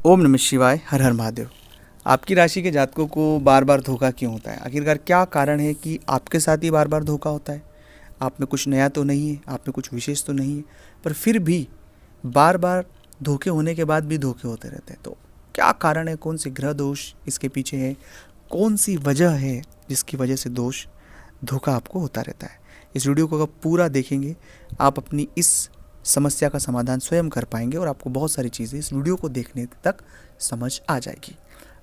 ओम नमः शिवाय, हर हर महादेव। आपकी राशि के जातकों को बार बार धोखा क्यों होता है? आखिरकार क्या कारण है कि आपके साथ ही बार बार धोखा होता है? आप में कुछ नया तो नहीं है, आप में कुछ विशेष तो नहीं है, पर फिर भी बार बार धोखे होने के बाद भी धोखे होते रहते हैं। तो क्या कारण है? कौन से ग्रह दोष इसके पीछे है? कौन सी वजह है जिसकी वजह से धोखा आपको होता रहता है? इस वीडियो को अगर पूरा देखेंगे, आप अपनी इस समस्या का समाधान स्वयं कर पाएंगे और आपको बहुत सारी चीज़ें इस वीडियो को देखने तक समझ आ जाएगी।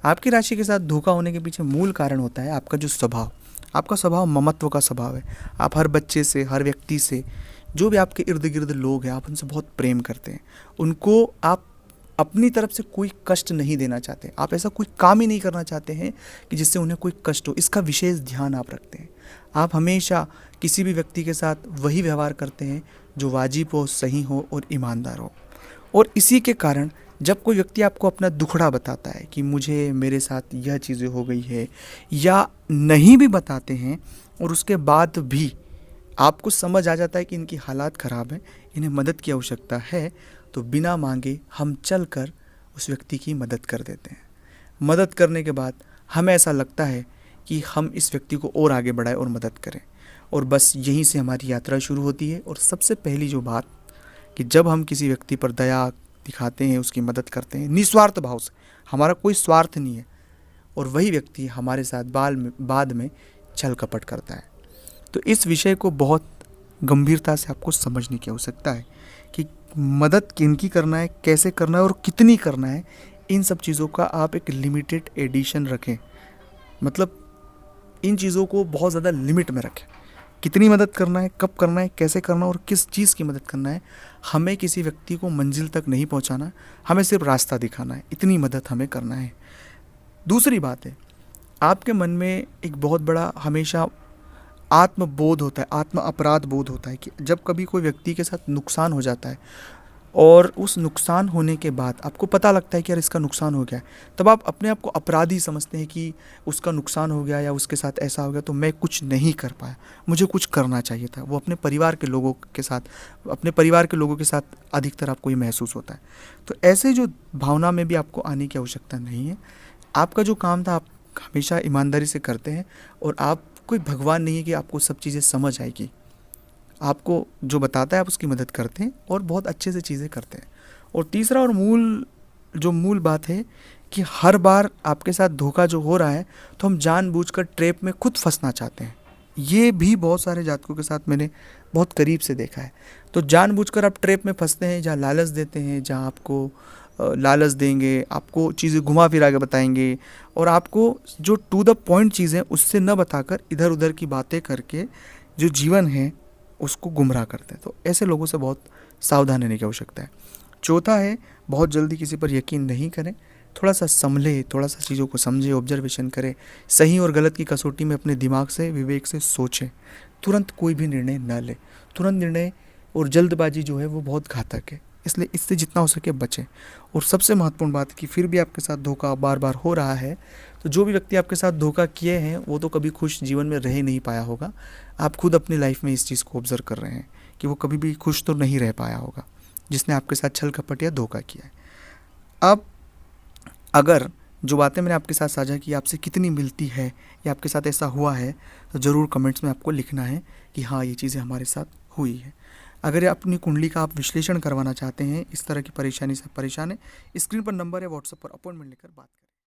आपकी राशि के साथ धोखा होने के पीछे मूल कारण होता है आपका जो स्वभाव। आपका स्वभाव ममत्व का स्वभाव है। आप हर बच्चे से, हर व्यक्ति से, जो भी आपके इर्द गिर्द लोग हैं, आप उनसे बहुत प्रेम करते हैं। उनको आप अपनी तरफ से कोई कष्ट नहीं देना चाहते। आप ऐसा कोई काम ही नहीं करना चाहते हैं कि जिससे उन्हें कोई कष्ट हो। इसका विशेष ध्यान आप रखते हैं। आप हमेशा किसी भी व्यक्ति के साथ वही व्यवहार करते हैं जो वाजिब हो, सही हो और ईमानदार हो। और इसी के कारण जब कोई व्यक्ति आपको अपना दुखड़ा बताता है कि मुझे मेरे साथ यह चीज़ें हो गई है, या नहीं भी बताते हैं और उसके बाद भी आपको समझ आ जाता है कि इनकी हालात ख़राब है, इन्हें मदद की आवश्यकता है, तो बिना मांगे हम चलकर उस व्यक्ति की मदद कर देते हैं। मदद करने के बाद हमें ऐसा लगता है कि हम इस व्यक्ति को और आगे बढ़ाएं और मदद करें, और बस यहीं से हमारी यात्रा शुरू होती है। और सबसे पहली जो बात कि जब हम किसी व्यक्ति पर दया दिखाते हैं, उसकी मदद करते हैं निस्वार्थ भाव से, हमारा कोई स्वार्थ नहीं है, और वही व्यक्ति हमारे साथ बाद में छल कपट करता है। तो इस विषय को बहुत गंभीरता से आपको समझने की आवश्यकता है कि मदद किनकी करना है, कैसे करना है और कितनी करना है। इन सब चीज़ों का आप एक लिमिटेड एडिशन रखें, मतलब इन चीज़ों को बहुत ज़्यादा लिमिट में रखें। कितनी मदद करना है, कब करना है, कैसे करना है और किस चीज़ की मदद करना है। हमें किसी व्यक्ति को मंजिल तक नहीं पहुंचाना, हमें सिर्फ रास्ता दिखाना है, इतनी मदद हमें करना है। दूसरी बात है, आपके मन में एक बहुत बड़ा हमेशा आत्मबोध होता है, आत्म अपराध बोध होता है कि जब कभी कोई व्यक्ति के साथ नुकसान हो जाता है और उस नुकसान होने के बाद आपको पता लगता है कि यार इसका नुकसान हो गया है, तब आप अपने आप को अपराधी समझते हैं कि उसका नुकसान हो गया या उसके साथ ऐसा हो गया तो मैं कुछ नहीं कर पाया, मुझे कुछ करना चाहिए था। वो अपने परिवार के लोगों के साथ अधिकतर आपको ये महसूस होता है। तो ऐसे जो भावना में भी आपको आने की आवश्यकता नहीं है। आपका जो काम था आप हमेशा ईमानदारी से करते हैं, और आप कोई भगवान नहीं है कि आपको सब चीज़ें समझ आएगी। आपको जो बताता है आप उसकी मदद करते हैं और बहुत अच्छे से चीज़ें करते हैं। और तीसरा और मूल बात है कि हर बार आपके साथ धोखा जो हो रहा है तो हम जानबूझकर ट्रैप में खुद फंसना चाहते हैं। ये भी बहुत सारे जातकों के साथ मैंने बहुत करीब से देखा है। तो जानबूझकर आप ट्रैप में फंसते हैं, जहाँ लालच देते हैं, जहाँ आपको लालच देंगे, आपको चीज़ें घुमा फिरा के बताएंगे, और आपको जो टू द पॉइंट चीज़ें उससे न बताकर इधर उधर की बातें करके जो जीवन है उसको गुमराह करते हैं। तो ऐसे लोगों से बहुत सावधान रहने की आवश्यकता है। चौथा है, बहुत जल्दी किसी पर यकीन नहीं करें। थोड़ा सा संभले, थोड़ा सा चीज़ों को समझे, ऑब्जर्वेशन करें, सही और गलत की कसौटी में अपने दिमाग से, विवेक से सोचें। तुरंत कोई भी निर्णय न लें। तुरंत निर्णय और जल्दबाजी जो है वो बहुत घातक है, इसलिए इससे जितना हो सके बचें। और सबसे महत्वपूर्ण बात है कि फिर भी आपके साथ धोखा बार बार हो रहा है, तो जो भी व्यक्ति आपके साथ धोखा किए हैं वो तो कभी खुश जीवन में रह नहीं पाया होगा। आप खुद अपनी लाइफ में इस चीज़ को ऑब्जर्व कर रहे हैं कि वो कभी भी खुश तो नहीं रह पाया होगा जिसने आपके साथ छल कपट या धोखा किया है। अब अगर जो बातें मैंने आपके साथ साझा की आपसे कितनी मिलती है या आपके साथ ऐसा हुआ है, तो ज़रूर कमेंट्स में आपको लिखना है कि हाँ ये चीज़ें हमारे साथ हुई है। अगर अपनी कुंडली का आप विश्लेषण करवाना चाहते हैं, इस तरह की परेशानी से परेशान है, स्क्रीन पर नंबर है, व्हाट्सएप पर अपॉइंटमेंट लेकर बात करें।